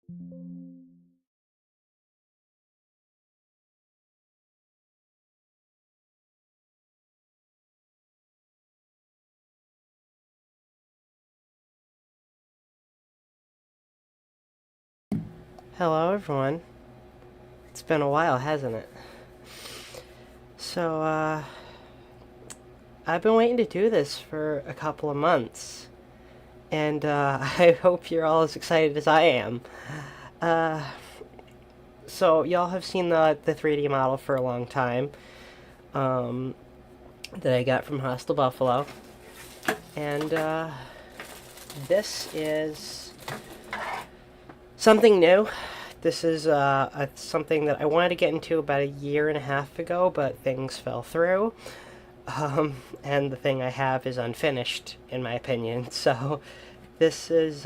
Hello everyone. It's been a while, hasn't it? So, I've been waiting to do this for a couple of months. And, I hope you're all as excited as I am. Uh, so y'all have seen the 3D model for a long time, that I got from Hostel Buffalo. And, this is something new. This is something that I wanted to get into about a year and a half ago, but things fell through. And the thing I have is unfinished, in my opinion. So this is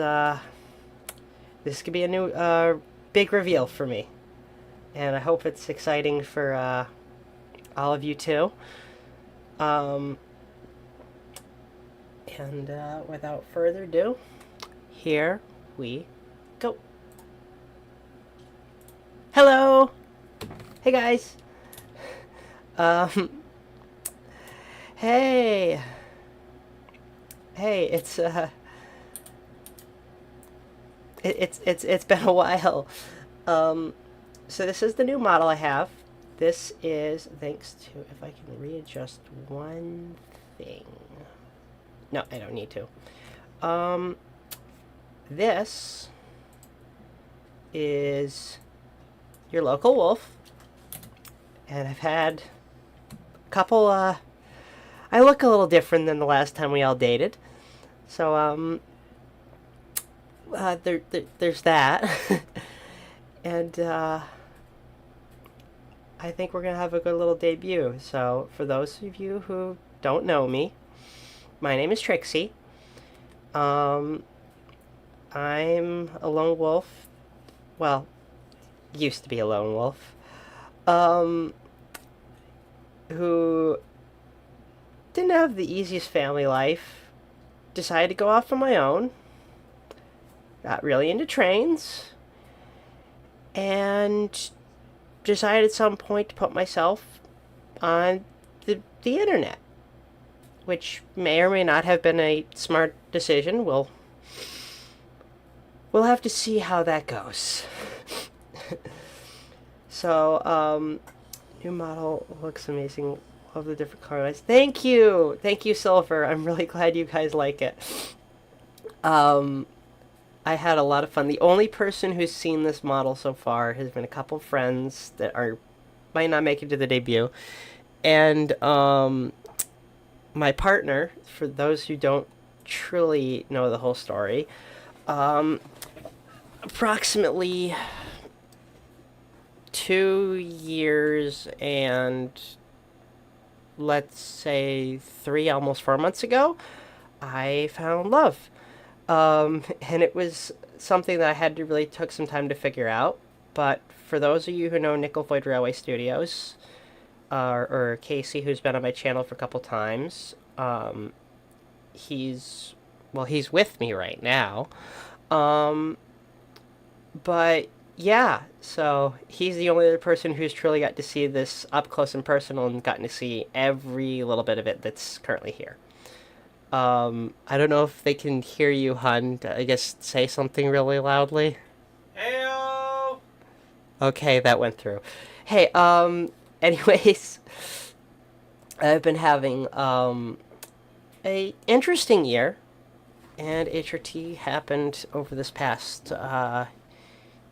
this could be a new big reveal for me, and I hope it's exciting for all of you too. And without further ado, here we go. Hello! Hey guys! Hey! Hey, it's been a while. So this is the new model I have. This is thanks to, if I can readjust one thing. No, I don't need to. This is your local wolf, and I've had a couple, I look a little different than the last time we all dated, so, there's that, and, I think we're gonna have a good little debut. So, for those of you who don't know me, my name is TRXIE. I'm a lone wolf, well, used to be a lone wolf, who didn't have the easiest family life, decided to go off on my own, got really into trains, and decided at some point to put myself on the internet, which may or may not have been a smart decision. We'll have to see how that goes. So, new model looks amazing. Love the different color lines. Thank you! Thank you, Silver. I'm really glad you guys like it. I had a lot of fun. The only person who's seen this model so far has been a couple friends that might not make it to the debut. And, my partner, for those who don't truly know the whole story, approximately 2 years and let's say 3, almost 4 months ago, I found love. And it was something that I had to really took some time to figure out. But for those of you who know Nickel Void Railway Studios, or Casey, who's been on my channel for a couple times, he's with me right now. But yeah, so he's the only other person who's truly got to see this up close and personal and gotten to see every little bit of it that's currently here. I don't know if they can hear you, hun. I guess say something really loudly. Heyo! Okay, that went through. Hey, anyways, I've been having, a interesting year, and HRT happened over this past,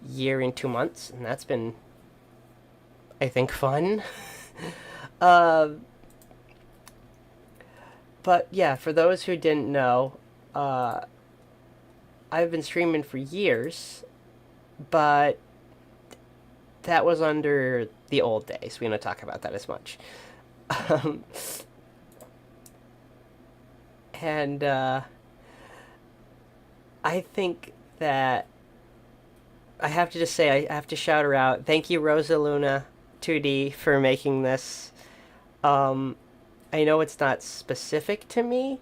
year and 2 months, and that's been, I think, fun. But yeah, for those who didn't know, I've been streaming for years, but that was under the old days. We don't talk about that as much. And I think that I have to just say, I have to shout her out. Thank you, Rosa Luna 2D, for making this. I know it's not specific to me,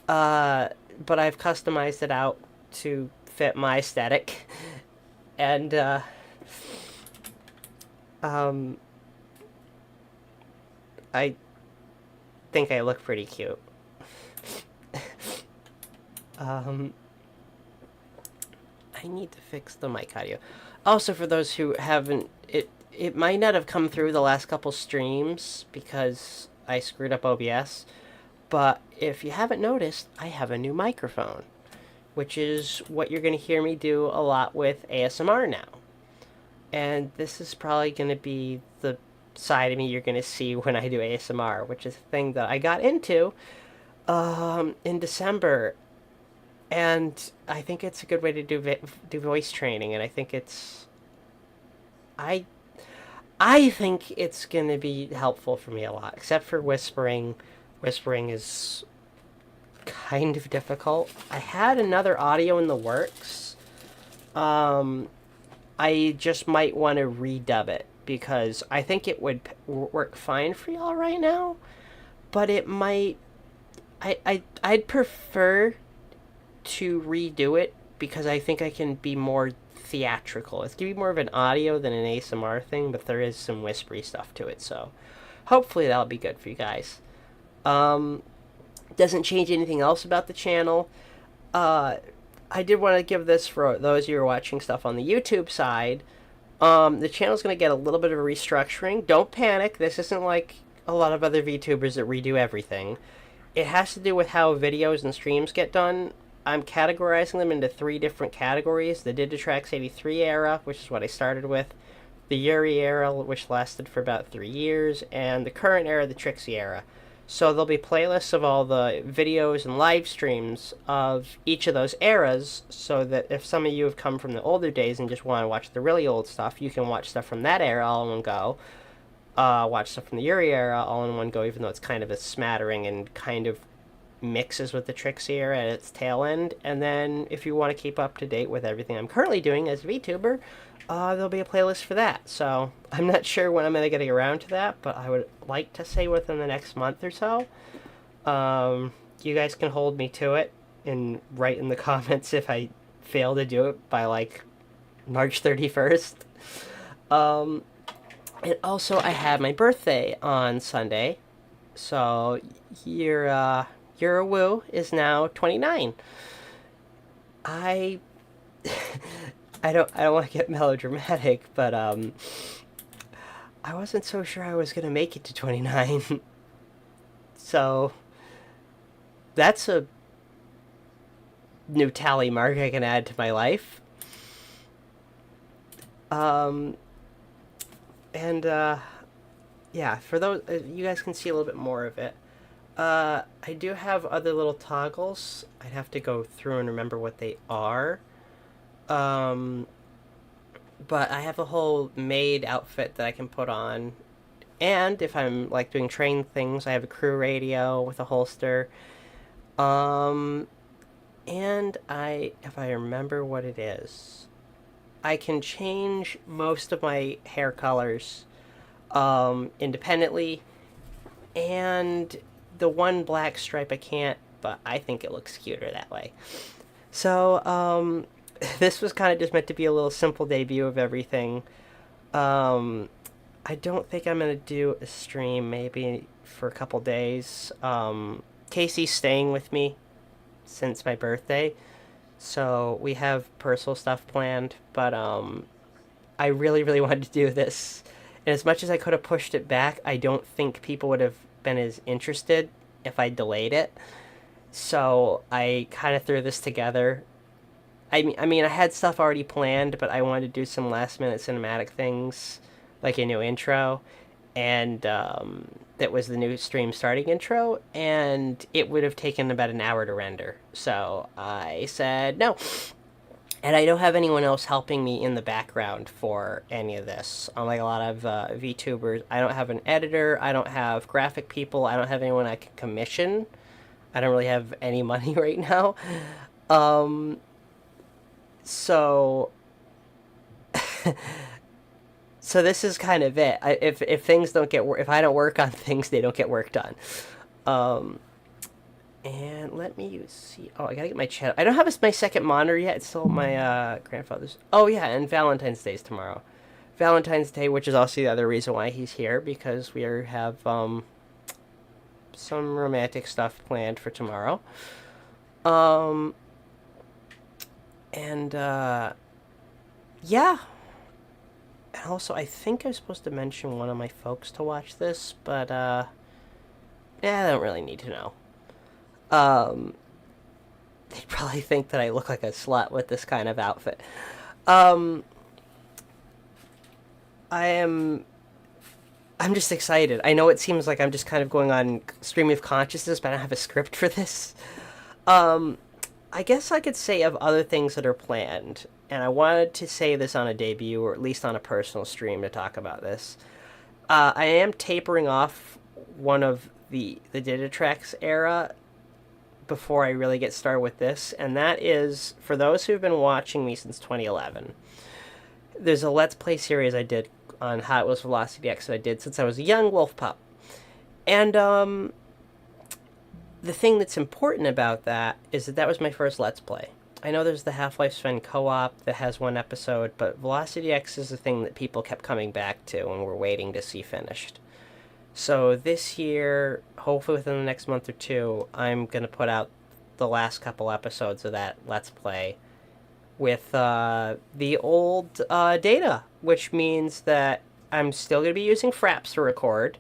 but I've customized it out to fit my aesthetic. And I think I look pretty cute. I need to fix the mic audio. Also, for those who haven't, it might not have come through the last couple streams because I screwed up OBS, but if you haven't noticed, I have a new microphone, which is what you're going to hear me do a lot with ASMR now. And this is probably going to be the side of me you're going to see when I do ASMR, which is a thing that I got into in December. And I think it's a good way to do voice training, and I think it's... I think it's going to be helpful for me a lot, except for whispering. Whispering is kind of difficult. I had another audio in the works. I just might want to redub it, because I think it would work fine for y'all right now, but it might... I'd prefer to redo it, because I think I can be more theatrical. It's going to be more of an audio than an ASMR thing, but there is some whispery stuff to it, so hopefully that'll be good for you guys. Doesn't change anything else about the channel. I did want to give this for those of you who are watching stuff on the YouTube side. The channel's going to get a little bit of a restructuring. Don't panic. This isn't like a lot of other VTubers that redo everything. It has to do with how videos and streams get done. I'm categorizing them into 3 different categories. The TRXIE 83 era, which is what I started with, the Yuri era, which lasted for about 3 years, and the current era, the TRXIE era. So there'll be playlists of all the videos and live streams of each of those eras, so that if some of you have come from the older days and just want to watch the really old stuff, you can watch stuff from that era all in one go. Watch stuff from the Yuri era all in one go, even though it's kind of a smattering and kind of mixes with the TRXIE era at its tail end. And then if you want to keep up to date with everything I'm currently doing as a VTuber, there'll be a playlist for that. So I'm not sure when I'm going to get around to that, but I would like to say within the next month or so. You guys can hold me to it and write in the comments if I fail to do it by like March 31st. And also I have my birthday on Sunday, so your woo is now 29. I don't want to get melodramatic, but I wasn't so sure I was gonna make it to 29. So that's a new tally mark I can add to my life. Yeah, for those you guys can see a little bit more of it. I do have other little toggles. I'd have to go through and remember what they are. But I have a whole maid outfit that I can put on. And if I'm like doing train things, I have a crew radio with a holster. And if I remember what it is, I can change most of my hair colors independently. And the one black stripe I can't, but I think it looks cuter that way. So, this was kind of just meant to be a little simple debut of everything. I don't think I'm going to do a stream maybe for a couple days. Casey's staying with me since my birthday, so we have personal stuff planned, but I really, really wanted to do this. And as much as I could have pushed it back, I don't think people would have been as interested if I delayed it. So I kind of threw this together. I mean, I had stuff already planned, but I wanted to do some last-minute cinematic things, like a new intro, and that was the new stream starting intro, and it would have taken about an hour to render. So I said no. And I don't have anyone else helping me in the background for any of this. Unlike a lot of VTubers, I don't have an editor, I don't have graphic people, I don't have anyone I can commission. I don't really have any money right now. So this is kind of it. If things don't get if I don't work on things, they don't get work done. And let me see. Oh, I gotta get my channel. I don't have my second monitor yet. It's still my grandfather's. Oh, yeah, and Valentine's Day is tomorrow. Valentine's Day, which is also the other reason why he's here, because we have some romantic stuff planned for tomorrow. Um, and yeah. And also, I think I was supposed to mention one of my folks to watch this, but yeah, I don't really need to know. Um, they probably think that I look like a slut with this kind of outfit. Um, I'm just excited. I know it seems like I'm just kind of going on stream of consciousness, but I don't have a script for this. Um, I guess I could say of other things that are planned, and I wanted to say this on a debut, or at least on a personal stream to talk about this. I am tapering off one of the Digitrax era before I really get started with this, and that is, for those who've been watching me since 2011, there's a Let's Play series I did on Hot Wheels Velocity X that I did since I was a young wolf pup. And the thing that's important about that is that was my first Let's Play. I know there's the Half-Life Sven co-op that has one episode, but Velocity X is the thing that people kept coming back to and were waiting to see finished. So this year, hopefully within the next month or two, I'm going to put out the last couple episodes of that Let's Play with the old data, which means that I'm still going to be using Fraps to record.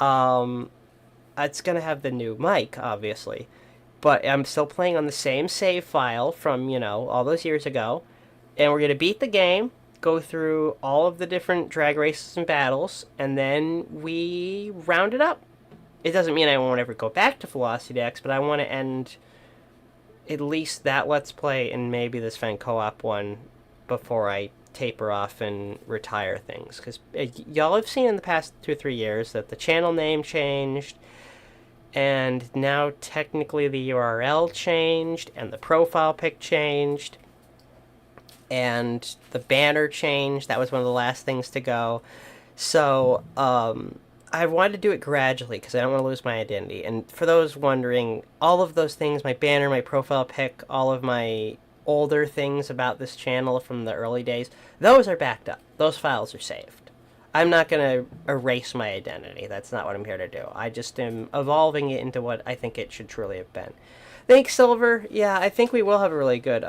It's going to have the new mic, obviously, but I'm still playing on the same save file from, all those years ago, and we're going to beat the game, go through all of the different drag races and battles, and then we round it up. It doesn't mean I won't ever go back to Velocity X, but I want to end at least that Let's Play and maybe this Fan Co-op one before I taper off and retire things. Because y'all have seen in the past 2 or 3 years that the channel name changed, and now technically the URL changed, and the profile pic changed, and the banner changed. That was one of the last things to go. So, I wanted to do it gradually because I don't want to lose my identity. And for those wondering, all of those things, my banner, my profile pic, all of my older things about this channel from the early days, those are backed up. Those files are saved. I'm not going to erase my identity. That's not what I'm here to do. I just am evolving it into what I think it should truly have been. Thanks, Silver. Yeah, I think we will have a really good,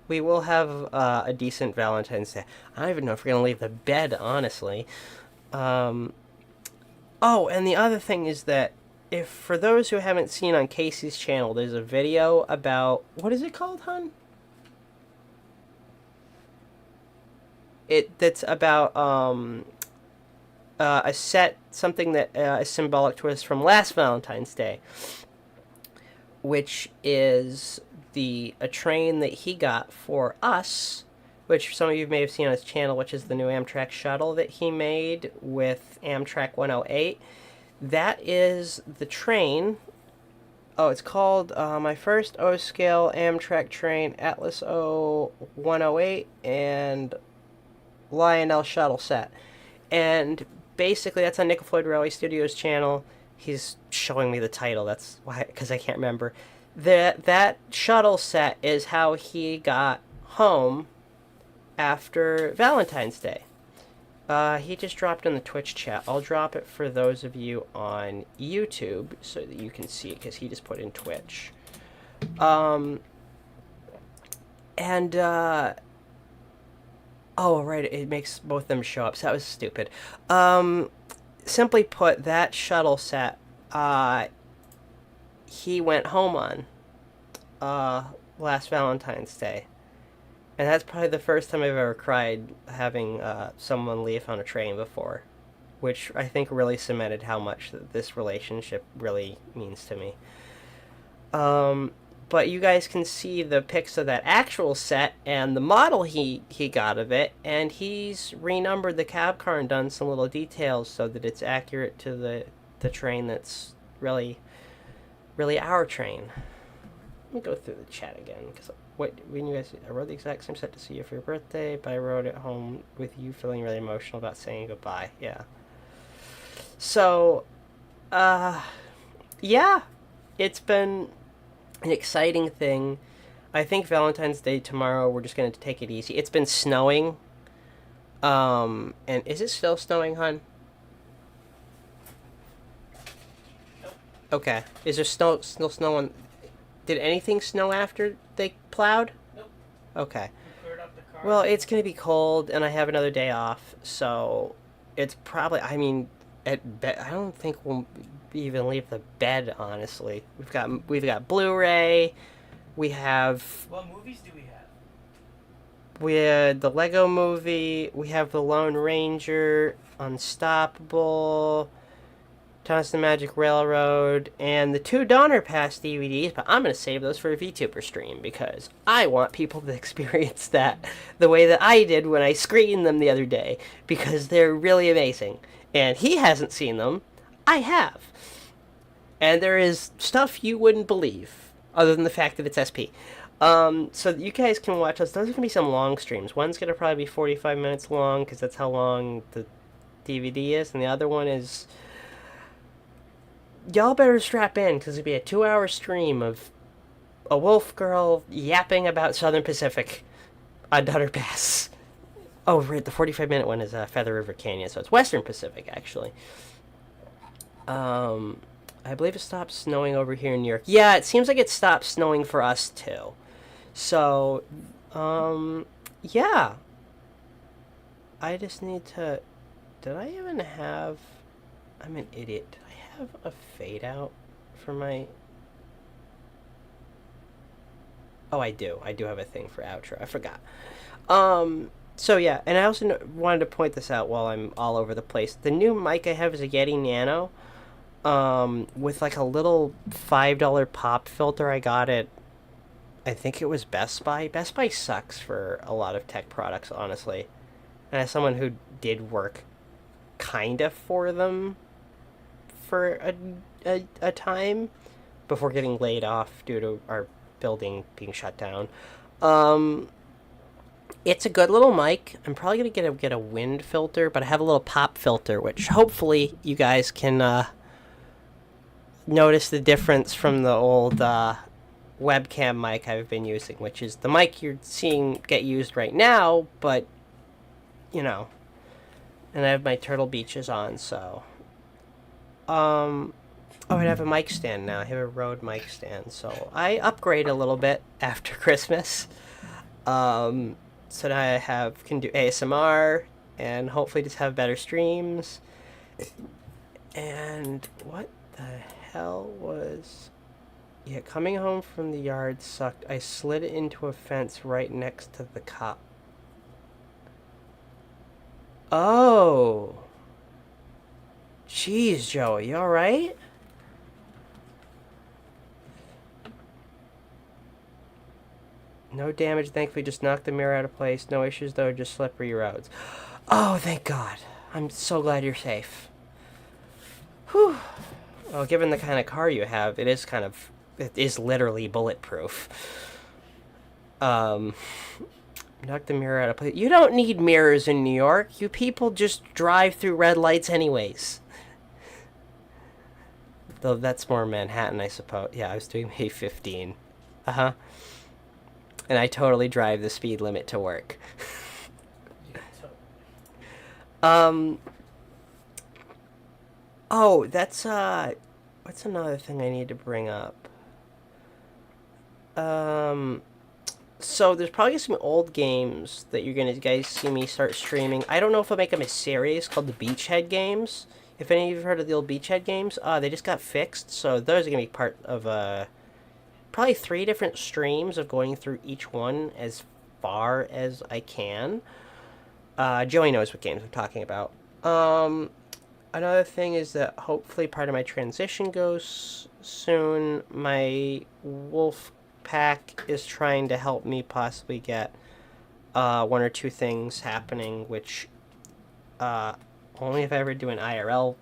we will have a decent Valentine's Day. I don't even know if we're going to leave the bed, honestly. Oh, and the other thing is that if, for those who haven't seen on Casey's channel, there's a video about, what is it called, hon? That's about, a set, something that is symbolic to us from last Valentine's Day, which is a train that he got for us, which some of you may have seen on his channel, which is the new Amtrak shuttle that he made with Amtrak 108. That is the train. Oh, it's called my first O-scale Amtrak train, Atlas O 108, and Lionel shuttle set. And basically, that's on Nickel Floyd Railway Studios channel. He's showing me the title. That's why, because I can't remember. That shuttle set is how he got home after Valentine's Day. He just dropped in the Twitch chat. I'll drop it for those of you on YouTube so that you can see it, because he just put in Twitch. Oh, right, it makes both of them show up, so that was stupid. Simply put, that shuttle set, he went home on, last Valentine's Day. And that's probably the first time I've ever cried having someone leave on a train before, which I think really cemented how much this relationship really means to me. But you guys can see the pics of that actual set and the model he got of it, and he's renumbered the cab car and done some little details so that it's accurate to the train that's really our train. Let me go through the chat again, because when you guys, I wrote the exact same set to see you for your birthday, but I wrote it home with you feeling really emotional about saying goodbye. Yeah. So, yeah. it's been an exciting thing. I think Valentine's Day tomorrow, we're just going to take it easy. It's been snowing. And is it still snowing, hon? Nope. Okay. Is there still snow on... Did anything snow after they plowed? Nope. Okay. We cleared up the car. Well, it's going to be cold, and I have another day off, so it's probably... I mean, I don't think we'll even leave the bed, honestly. We've got Blu-ray. We have... What movies do we have? We had the Lego Movie. We have The Lone Ranger, Unstoppable, Thomas the Magic Railroad, and the 2 Donner Pass DVDs, but I'm going to save those for a VTuber stream because I want people to experience that the way that I did when I screened them the other day because they're really amazing. And he hasn't seen them. I have. And there is stuff you wouldn't believe other than the fact that it's SP. So you guys can watch us. Those are going to be some long streams. One's going to probably be 45 minutes long because that's how long the DVD is. And the other one is... Y'all better strap in because it'll be a 2-hour stream of a wolf girl yapping about Southern Pacific on Donner Pass. Oh, right. The 45-minute one is Feather River Canyon. So it's Western Pacific, actually. I believe it stopped snowing over here in New York. Yeah, it seems like it stopped snowing for us, too. So, yeah. I just need to... Did I even have... I'm an idiot. Did I have a fade out for my... Oh, I do. I do have a thing for outro. I forgot. So, yeah. And I also wanted to point this out while I'm all over the place. The new mic I have is a Yeti Nano. With like a little $5 pop filter. I got it, I think it was Best Buy. Best Buy sucks for a lot of tech products, honestly. And as someone who did work kind of for them for a time before getting laid off due to our building being shut down, it's a good little mic. I'm probably going to get a wind filter, but I have a little pop filter, which hopefully you guys can... notice the difference from the old webcam mic I've been using, which is the mic you're seeing get used right now, but, you know, and I have my Turtle Beaches on, so, oh, I have a mic stand now. I have a Rode mic stand, so I upgrade a little bit after Christmas, so now can do ASMR, and hopefully just have better streams, and what the hell was... Yeah, coming home from the yard sucked. I slid into a fence right next to the cop. Oh. Jeez, Joey, you alright? No damage, thankfully, just knocked the mirror out of place. No issues, though, just slippery roads. Oh, thank God. I'm so glad you're safe. Whew. Well, given the kind of car you have, it is literally bulletproof. Knock the mirror out of place. You don't need mirrors in New York. You people just drive through red lights anyways. Though that's more Manhattan, I suppose. Yeah, I was doing May 15. Uh-huh. And I totally drive the speed limit to work. Oh, that's, what's another thing I need to bring up? So there's probably some old games that you're gonna guys see me start streaming. I don't know if I'll make them a series called the Beachhead games. If any of you have heard of the old Beachhead games, they just got fixed, so those are gonna be part of, probably 3 different streams of going through each one as far as I can. Joey knows what games I'm talking about. Another thing is that hopefully part of my transition goes soon. My wolf pack is trying to help me possibly get 1 or 2 things happening, which only if I ever do an IRL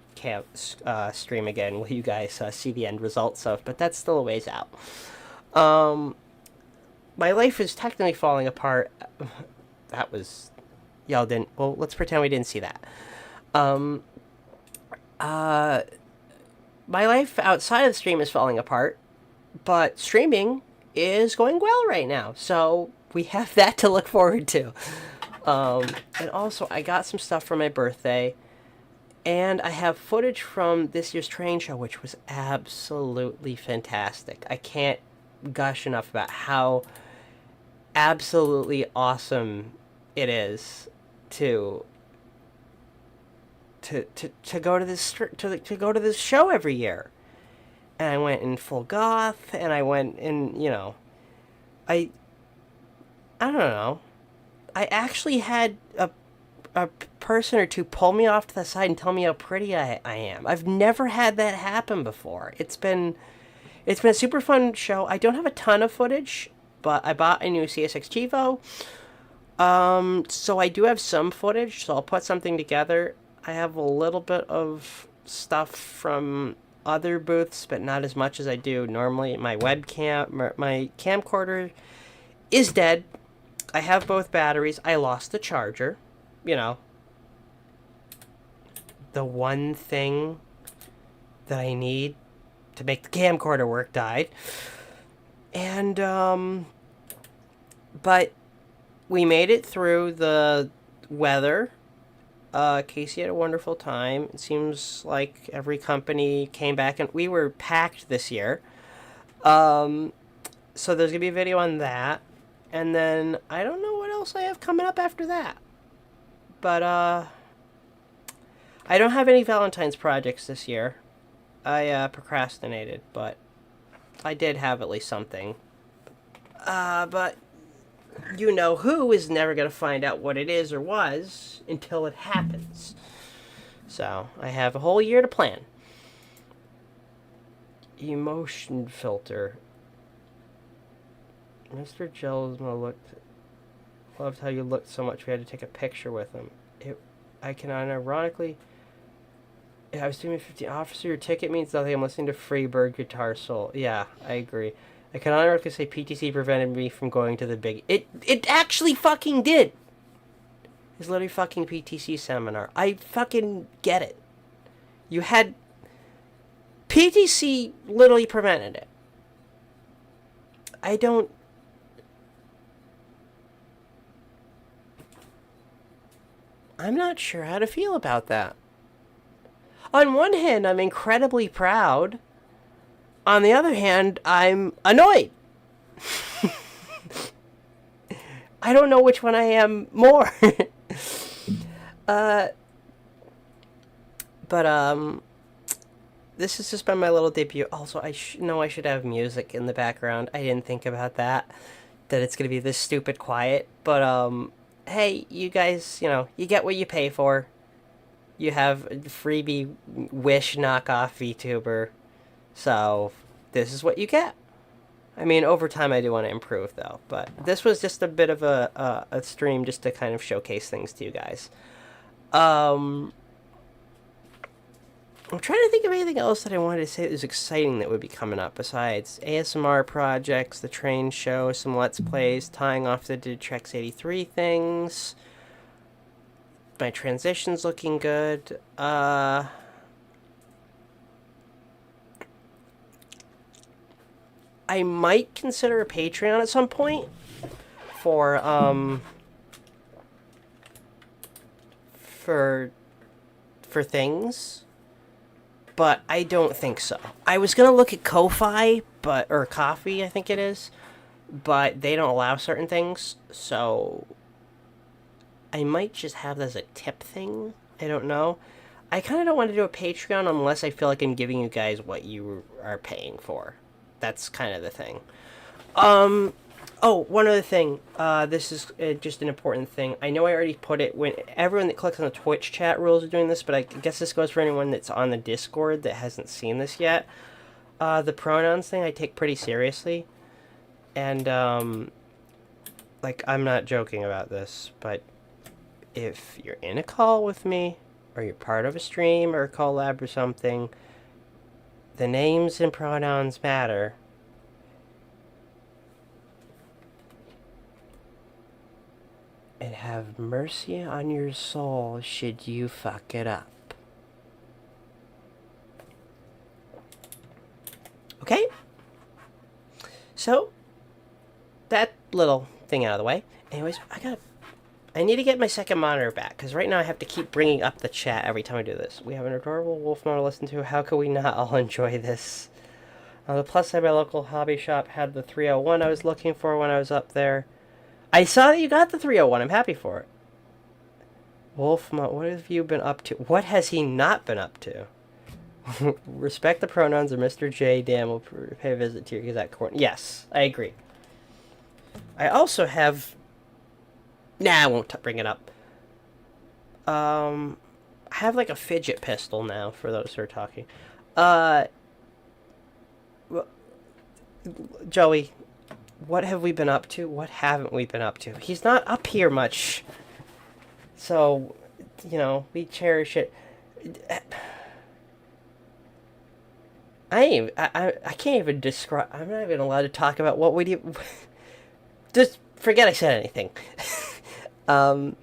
stream again will you guys see the end results of, but that's still a ways out. My life is technically falling apart. That was... Y'all didn't... Well, let's pretend we didn't see that. My life outside of the stream is falling apart. But streaming is going well right now, so we have that to look forward to. And also, I got some stuff for my birthday, and I have footage from this year's train show, which was absolutely fantastic. I can't gush enough about how absolutely awesome it is to go to this to go to this show every year. And I went in full goth, and I went in, I don't know. I actually had a person or two pull me off to the side and tell me how pretty I am. I've never had that happen before. It's been a super fun show. I don't have a ton of footage, but I bought a new CS6 Chivo. So I do have some footage, so I'll put something together. I have a little bit of stuff from other booths, but not as much as I do normally. My webcam, my camcorder is dead. I have both batteries. I lost the charger. The one thing that I need to make the camcorder work died. And, but we made it through the weather. Casey had a wonderful time. It seems like every company came back, and we were packed this year. So there's going to be a video on that. And then I don't know what else I have coming up after that. But, I don't have any Valentine's projects this year. I procrastinated, but I did have at least something. But you know who is never going to find out what it is or was until it happens. So I have a whole year to plan. Emotion filter. Mr. Gelsma loved how you looked so much we had to take a picture with him. I can unironically... I was doing 50. Officer, your ticket means nothing. I'm listening to Freebird Guitar Soul. Yeah, I agree. I can unironically say PTC prevented me from going to the big... It actually fucking did! It's literally fucking PTC seminar. I fucking get it. You had... PTC literally prevented it. I don't... I'm not sure how to feel about that. On one hand, I'm incredibly proud. On the other hand, I'm annoyed. I don't know which one I am more. But this has just been my little debut. Also, I know I should have music in the background. I didn't think about that it's gonna be this stupid quiet. But hey, you guys, you get what you pay for. You have a freebie Wish knockoff VTuber. So, this is what you get. I mean, over time I do want to improve, though. But this was just a bit of a stream just to kind of showcase things to you guys. I'm trying to think of anything else that I wanted to say that was exciting that would be coming up besides ASMR projects, the train show, some Let's Plays, tying off the TRXIE 83 things. My transition's looking good. I might consider a Patreon at some point for things, but I don't think so. I was gonna look at Ko-Fi, or Coffee, I think it is, but they don't allow certain things, so I might just have that as a tip thing. I don't know. I kind of don't want to do a Patreon unless I feel like I'm giving you guys what you are paying for. That's kind of the thing. Oh, one other thing. This is just an important thing. I know I already put it when everyone that clicks on the Twitch chat rules are doing this, but I guess this goes for anyone that's on the Discord that hasn't seen this yet. The pronouns thing I take pretty seriously. And, like, I'm not joking about this, but if you're in a call with me, or you're part of a stream or a collab or something, the names and pronouns matter. And have mercy on your soul should you fuck it up. Okay? So, that little thing out of the way. Anyways, I need to get my second monitor back, because right now I have to keep bringing up the chat every time I do this. We have an adorable wolf monitor to listen to. How could we not all enjoy this? On the plus side, my local hobby shop had the 301 I was looking for when I was up there. I saw that you got the 301. I'm happy for it. Wolf, what have you been up to? What has he not been up to? Respect the pronouns, or Mr. J. Dan will pay a visit to your Gazette Court. Yes, I agree. I also have... Nah, I won't bring it up. I have like a fidget pistol now, for those who are talking. Joey, what have we been up to? What haven't we been up to? He's not up here much. So, you know, we cherish it. I can't even describe... I'm not even allowed to talk about what we do. Just forget I said anything. Oh,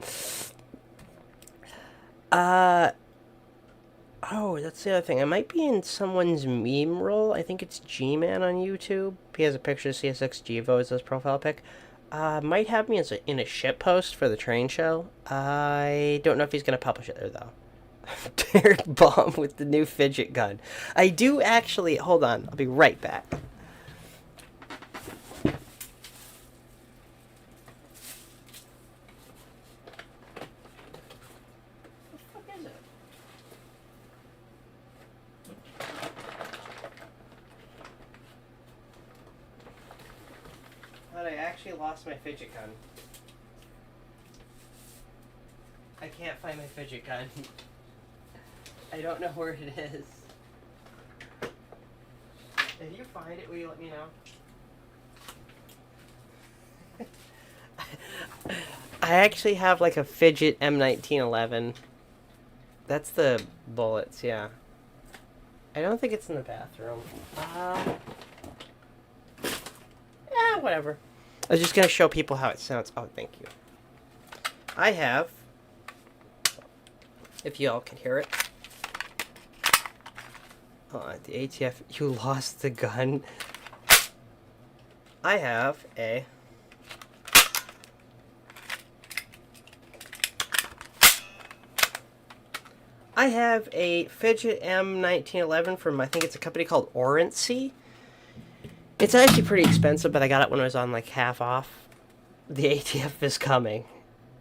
that's the other thing. I might be in someone's meme role. I think it's G-Man on YouTube. He has a picture of CS6 Gevo as his profile pic. Might have me as in a shit post for the train show. I don't know if he's going to publish it there, though. Derek Bomb with the new fidget gun. I do actually... Hold on. I'll be right back. I actually lost my fidget gun. I can't find my fidget gun. I don't know where it is. If you find it, will you let me know? I actually have like a fidget M1911. That's the bullets, yeah. I don't think it's in the bathroom. Whatever. I was just going to show people how it sounds. Oh, thank you. I have, if you all can hear it. The ATF, you lost the gun. I have a fidget M1911 from, I think it's a company called TRXIE. It's actually pretty expensive, but I got it when it was on like half off. The ATF is coming.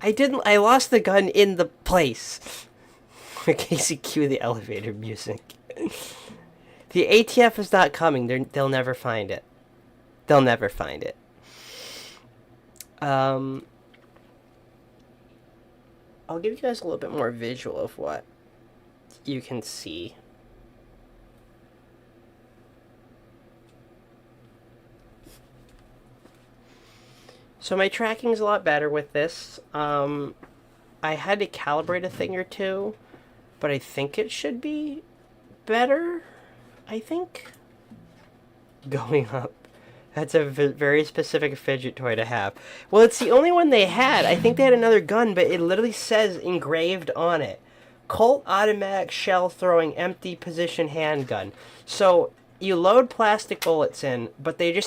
I lost the gun in the place. In case you cue the elevator music. The ATF is not coming. They'll never find it. They'll never find it. I'll give you guys a little bit more visual of what you can see. So my tracking's a lot better with this. I had to calibrate a thing or two, but I think it should be better. I think. Going up. That's a very specific fidget toy to have. Well, it's the only one they had. I think they had another gun, but it literally says engraved on it. Colt automatic shell throwing empty position handgun. So you load plastic bullets in, but they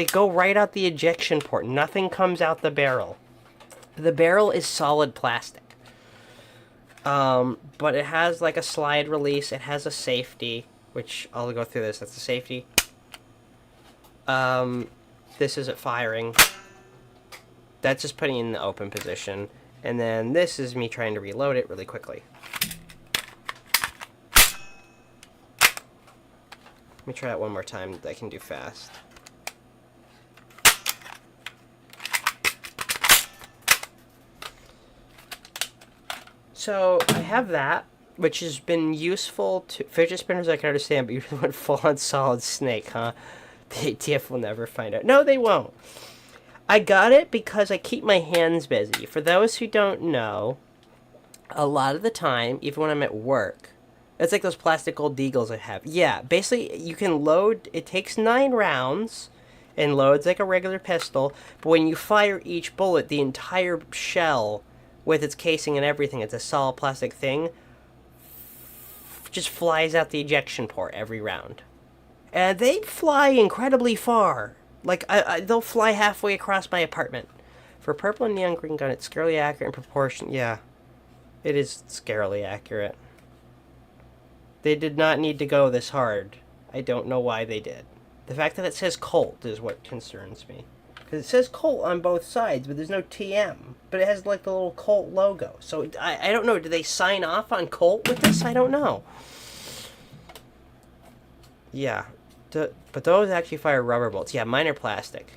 go right out the ejection port. Nothing comes out the barrel. The barrel is solid plastic. But it has like a slide release. It has a safety, which I'll go through this. That's the safety. This isn't firing. That's just putting it in the open position. And then this is me trying to reload it really quickly. Let me try it one more time that I can do fast. So I have that, which has been useful to fidget spinners. I can understand, but you really want full-on solid snake, huh? The ATF will never find out. No, they won't. I got it because I keep my hands busy. For those who don't know, a lot of the time, even when I'm at work, it's like those plastic gold deagles I have. Yeah, basically, you can load, it takes 9 rounds, and loads like a regular pistol, but when you fire each bullet, the entire shell, with its casing and everything, it's a solid plastic thing, just flies out the ejection port every round. And they fly incredibly far. Like, they'll fly halfway across my apartment. For a purple and neon green gun, it's scarily accurate in proportion. Yeah, it is scarily accurate. They did not need to go this hard. I don't know why they did. The fact that it says Colt is what concerns me. Because it says Colt on both sides, but there's no TM. But it has, like, the little Colt logo. So, I don't know. Do they sign off on Colt with this? I don't know. Yeah. But those actually fire rubber bolts. Yeah, mine are plastic.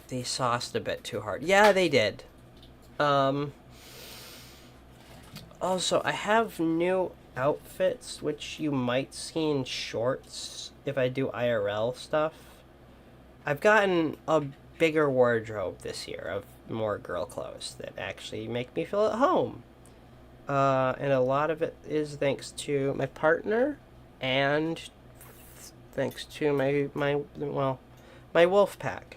They sauced a bit too hard. Yeah, they did. Also, I have new outfits, which you might see in shorts if I do IRL stuff. I've gotten a bigger wardrobe this year of more girl clothes that actually make me feel at home. And a lot of it is thanks to my partner and thanks to my wolf pack.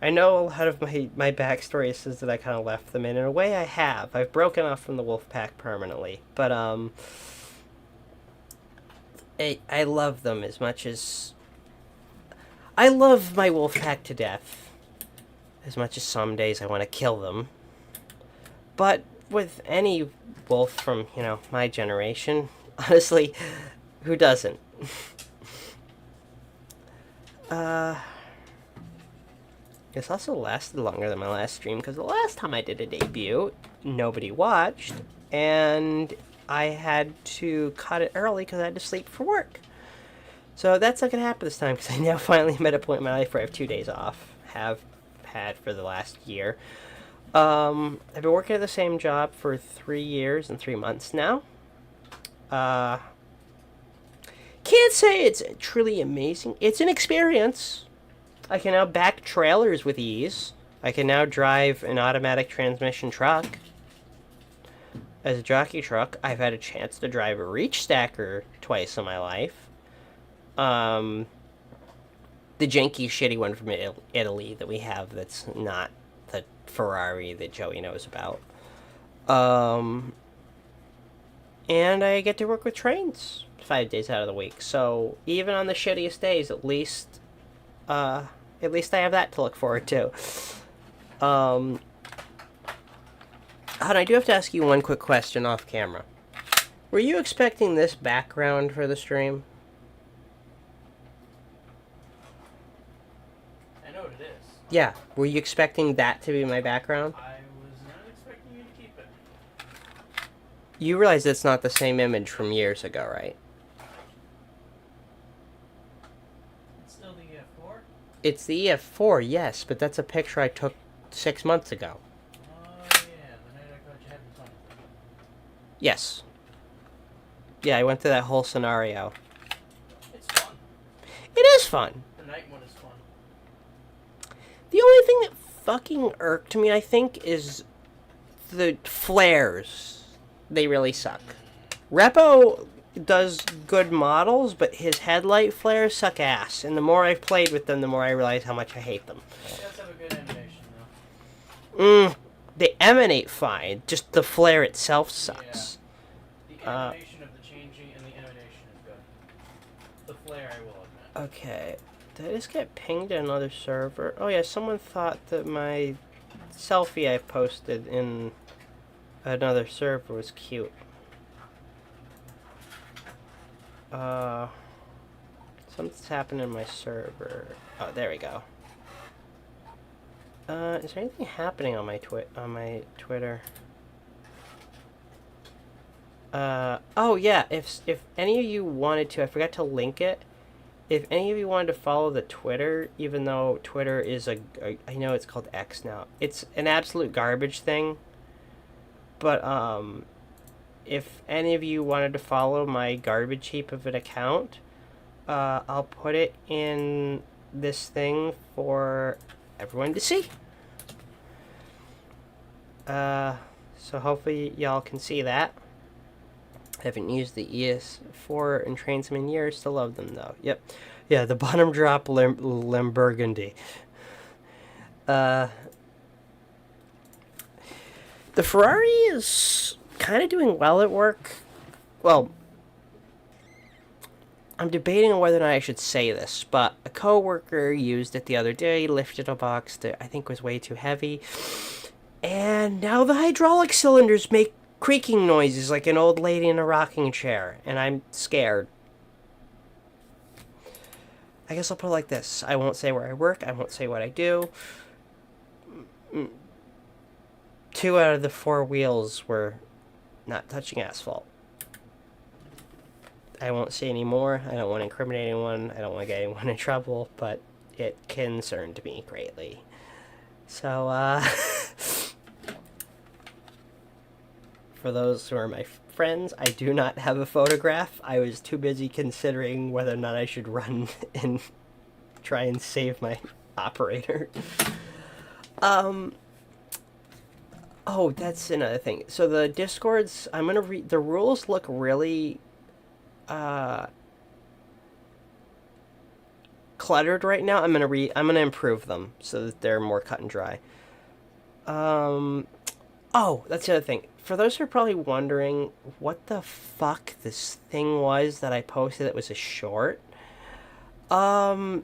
I know a lot of my backstory says that I kind of left them in a way I have. I've broken off from the wolf pack permanently, but I love them as much as I love my wolf pack to death. As much as some days I want to kill them. But with any wolf from, my generation, honestly, who doesn't? This also lasted longer than my last stream, because the last time I did a debut, nobody watched, and I had to cut it early because I had to sleep for work. So that's not going to happen this time, because I now finally am at a point in my life where I have 2 days off. Have had for the last year. I've been working at the same job for 3 years and 3 months now. Can't say it's truly amazing. It's an experience. I can now back trailers with ease. I can now drive an automatic transmission truck. As a jockey truck, I've had a chance to drive a reach stacker twice in my life. The janky, shitty one from Italy that we have that's not the Ferrari that Joey knows about. And I get to work with trains 5 days out of the week. So even on the shittiest days, at least I have that to look forward to. And I do have to ask you one quick question off camera. Were you expecting this background for the stream? I know what it is. Yeah. Were you expecting that to be my background? I was not expecting you to keep it. You realize it's not the same image from years ago, right? It's still the EF4? It's the EF4, yes, but that's a picture I took 6 months ago. Oh, yeah, the night I caught you having fun. Yes. Yeah, I went through that whole scenario. It's fun. It is fun. The night one is fun. The only thing that fucking irked me, I think, is the flares. They really suck. Repo does good models, but his headlight flares suck ass. And the more I've played with them, the more I realize how much I hate them. It does have a good animation, though. They emanate fine. Just the flare itself sucks. Yeah. The animation of the changing and the animation is good. The flare, I will admit. Okay. Did I just get pinged to another server? Oh yeah, someone thought that my selfie I posted in another server was cute. Something's happened in my server. Oh, there we go. Is there anything happening on my Twitter? Oh yeah, if any of you wanted to, I forgot to link it. If any of you wanted to follow the Twitter, even though Twitter is I know it's called X now. It's an absolute garbage thing. But, if any of you wanted to follow my garbage heap of an account, I'll put it in this thing for everyone to see. So hopefully y'all can see that. I haven't used the ES4 and trained some in years. Still love them though. Yep. Yeah, the bottom drop Lamborghini. The Ferrari is kind of doing well at work. Well, I'm debating on whether or not I should say this, but a coworker used it the other day, lifted a box that I think was way too heavy, and now the hydraulic cylinders make creaking noises like an old lady in a rocking chair, and I'm scared. I guess I'll put it like this. I won't say where I work, I won't say what I do. 2 out of the 4 wheels were not touching asphalt. I won't say any more. I don't want to incriminate anyone. I don't want to get anyone in trouble, but it concerned me greatly. So, for those who are my friends, I do not have a photograph. I was too busy considering whether or not I should run and try and save my operator. Oh, that's another thing. So the Discords, I'm gonna read. The rules look really cluttered right now. I'm gonna improve them so that they're more cut and dry. Oh, that's the other thing. For those who are probably wondering what the fuck this thing was that I posted that was a short, that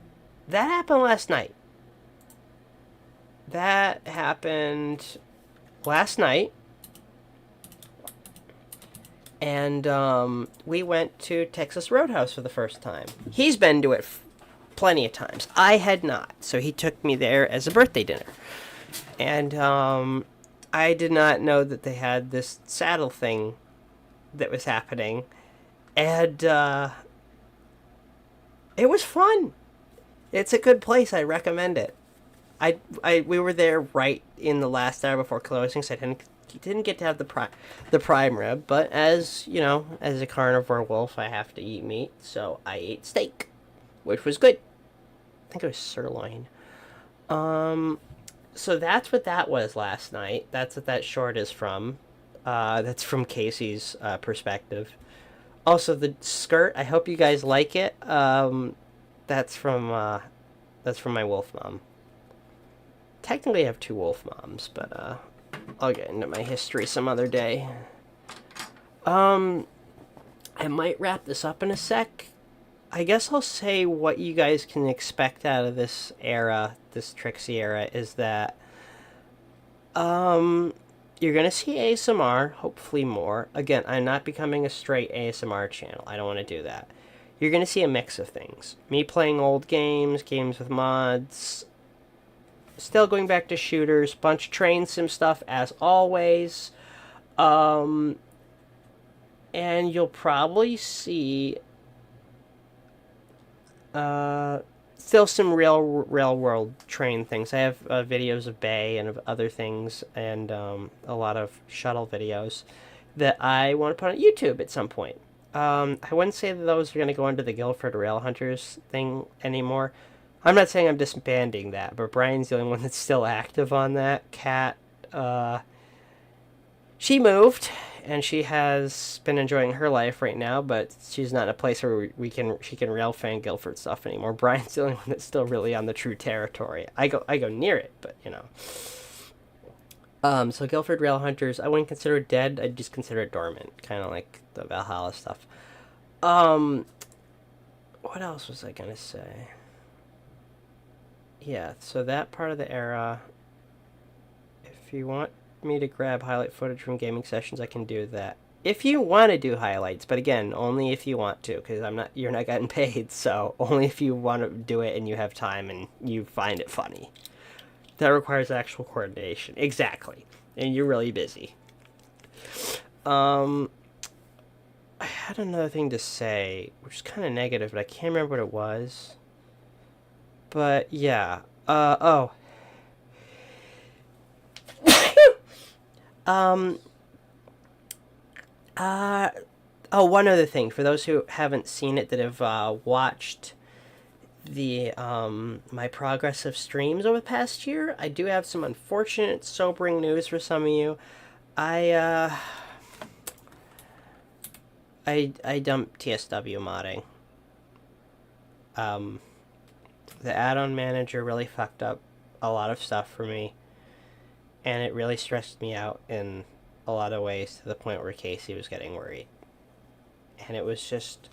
happened last night. That happened last night. And we went to Texas Roadhouse for the first time. He's been to it plenty of times. I had not, so he took me there as a birthday dinner. And I did not know that they had this saddle thing that was happening. And it was fun. It's a good place. I recommend it. We were there right in the last hour before closing, so I didn't get to have the prime rib, but as you know, as a carnivore wolf, I have to eat meat, so I ate steak, which was good. I think it was sirloin. So that's what that was last night. That's what that short is from. That's from Casey's perspective. Also, the skirt. I hope you guys like it. That's from my wolf mom. Technically, I have 2 wolf moms, but I'll get into my history some other day. I might wrap this up in a sec. I guess I'll say what you guys can expect out of this era, this TRXIE era, is that you're gonna see ASMR, hopefully more. Again, I'm not becoming a straight ASMR channel. I don't want to do that. You're gonna see a mix of things. Me playing old games, games with mods, still going back to shooters, bunch of train sim stuff as always. And you'll probably see still some real world train things. I have videos of Bay and of other things, and a lot of shuttle videos that I want to put on YouTube at some point. I wouldn't say that those are going to go into the Guilford Rail Hunters thing anymore. I'm not saying I'm disbanding that, but Brian's the only one that's still active on that. Kat, she moved, and she has been enjoying her life right now, but she's not in a place where she can rail fan Guilford stuff anymore. Brian's the only one that's still really on the true territory. I go near it, but you know. So Guilford Rail Hunters, I wouldn't consider it dead. I'd just consider it dormant, kind of like the Valhalla stuff. What else was I gonna say? Yeah, so that part of the era, if you want me to grab highlight footage from gaming sessions, I can do that. If you want to do highlights, but again, only if you want to, because you're not getting paid, so only if you want to do it and you have time and you find it funny. That requires actual coordination. Exactly. And you're really busy. I had another thing to say, which is kind of negative, but I can't remember what it was. But yeah, one other thing for those who haven't seen it, that have watched the my progress of streams over the past year, I do have some unfortunate, sobering news for some of you. I dumped TSW modding. The add-on manager really fucked up a lot of stuff for me, and it really stressed me out in a lot of ways, to the point where Casey was getting worried. And it was just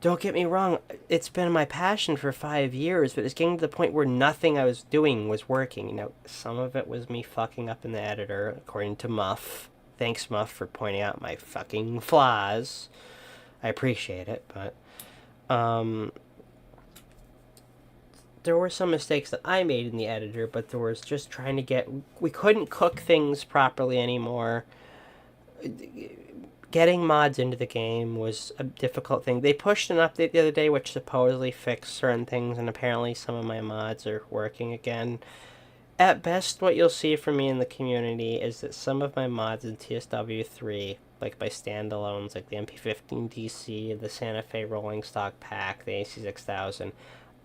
Don't get me wrong, it's been my passion for 5 years, but it's getting to the point where nothing I was doing was working. You know, some of it was me fucking up in the editor, according to Muff. Thanks, Muff, for pointing out my fucking flaws. I appreciate it, but there were some mistakes that I made in the editor, but there was just trying to get... We couldn't cook things properly anymore. Getting mods into the game was a difficult thing. They pushed an update the other day which supposedly fixed certain things, and apparently some of my mods are working again. At best, what you'll see from me in the community is that some of my mods in TSW3, like my standalones, like the MP15 DC, the Santa Fe Rolling Stock Pack, the AC6000,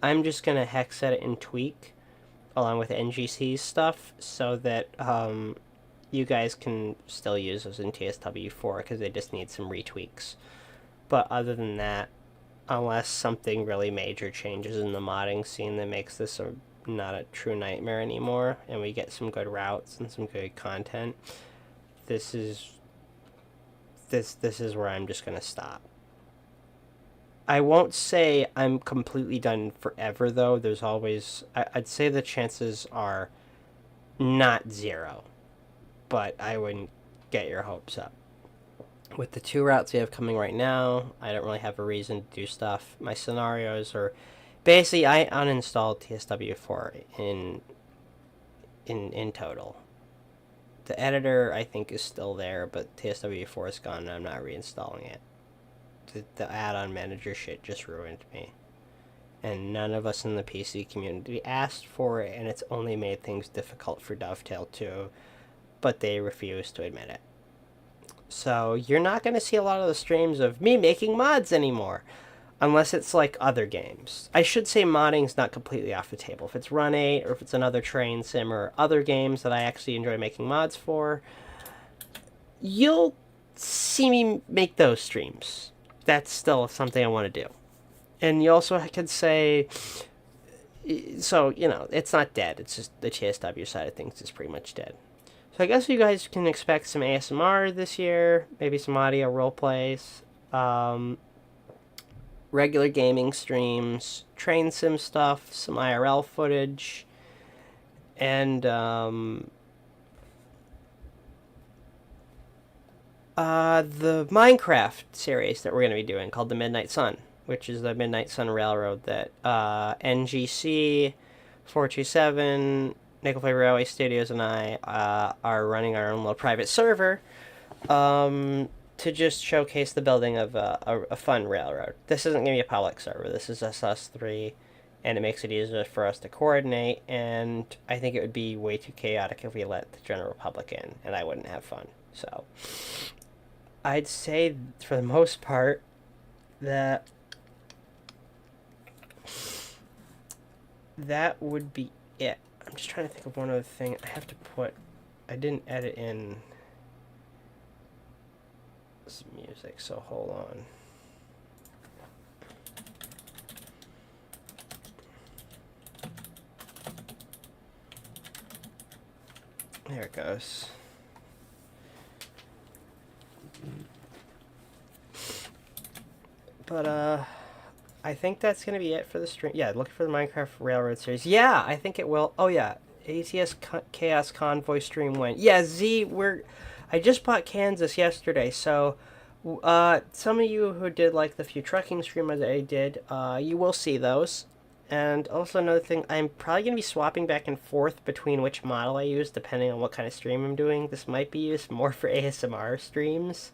I'm just going to hex set it and tweak, along with NGC's stuff, so that you guys can still use those in TSW4, because they just need some retweaks. But other than that, unless something really major changes in the modding scene that makes this not a true nightmare anymore, and we get some good routes and some good content, this is where I'm just gonna stop. I won't say I'm completely done forever, though. There's always... I'd say the chances are not zero, but I wouldn't get your hopes up. With the 2 routes we have coming right now, I don't really have a reason to do stuff. My scenarios are... Basically, I uninstalled TSW4 in total. The editor, I think, is still there, but TSW4 is gone, and I'm not reinstalling it. The add-on manager shit just ruined me. And none of us in the PC community asked for it, and it's only made things difficult for Dovetail too, but they refuse to admit it. So you're not going to see a lot of the streams of me making mods anymore, unless it's like other games. I should say modding's not completely off the table. If it's Run 8, or if it's another train sim, or other games that I actually enjoy making mods for, you'll see me make those streams. That's still something I want to do. And you also could say... So, you know, it's not dead. It's just the TSW side of things is pretty much dead. So I guess you guys can expect some ASMR this year. Maybe some audio roleplays. Regular gaming streams. Train sim stuff. Some IRL footage. And, the Minecraft series that we're going to be doing, called the Midnight Sun, which is the Midnight Sun Railroad that NGC 427, Nickel Flavor Railway Studios, and I are running our own little private server to just showcase the building of a fun railroad. This isn't going to be a public server. This is just us 3, and it makes it easier for us to coordinate, and I think it would be way too chaotic if we let the general public in, and I wouldn't have fun. So I'd say, for the most part, that would be it. I'm just trying to think of one other thing. I have to put... I didn't edit in some music, so hold on. There it goes. But, I think that's going to be it for the stream. Yeah, look for the Minecraft Railroad series. Yeah, I think it will. Oh, yeah. ATS Chaos Convoy stream went. Yeah, Z, I just bought Kansas yesterday, so some of you who did, like, the few trucking streams I did, you will see those. And also another thing, I'm probably going to be swapping back and forth between which model I use, depending on what kind of stream I'm doing. This might be used more for ASMR streams,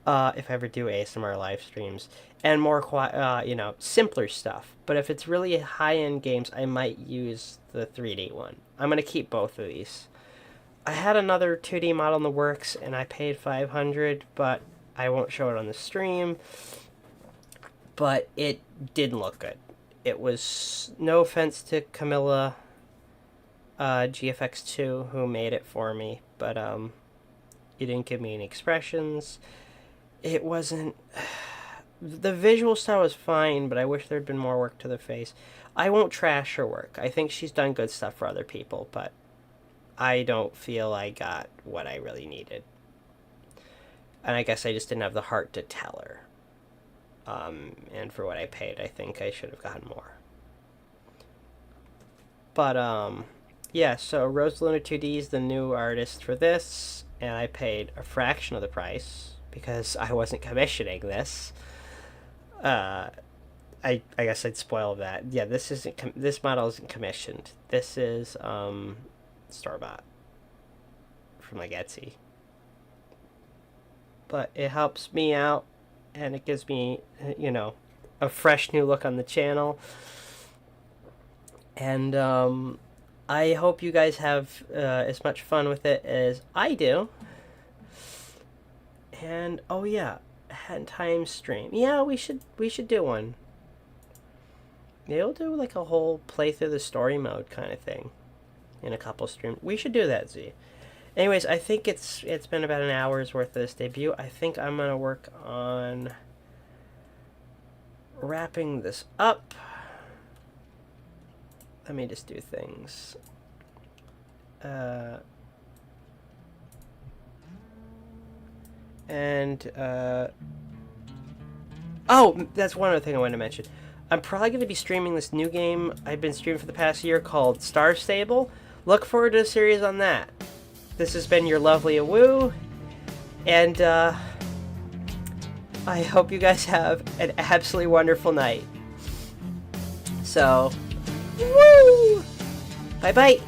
if I ever do ASMR live streams, and more, simpler stuff. But if it's really high-end games, I might use the 3D one. I'm going to keep both of these. I had another 2D model in the works, and I paid $500, but I won't show it on the stream. But it didn't look good. It was, no offense to Camilla GFX2, who made it for me, but you didn't give me any expressions. It wasn't... The visual style was fine, but I wish there'd been more work to the face. I won't trash her work. I think she's done good stuff for other people, but I don't feel I got what I really needed. And I guess I just didn't have the heart to tell her. And for what I paid, I think I should have gotten more. But, yeah, so Rose Luna 2D is the new artist for this, and I paid a fraction of the price because I wasn't commissioning this. I guess I'd spoil that. Yeah, this model isn't commissioned. This is store-bought from like Etsy. But it helps me out, and it gives me, you know, a fresh new look on the channel. And I hope you guys have as much fun with it as I do. And oh yeah, hand time stream. Yeah, we should do one. Maybe we'll do like a whole play through the story mode kind of thing in a couple streams. We should do that, Z. Anyways, I think it's been about an hour's worth of this debut. I think I'm gonna work on wrapping this up. Let me just do things. Oh, that's one other thing I wanted to mention. I'm probably going to be streaming this new game I've been streaming for the past year called Star Stable. Look forward to a series on that. This has been your lovely Awoo, and I hope you guys have an absolutely wonderful night. So, woo! Bye-bye!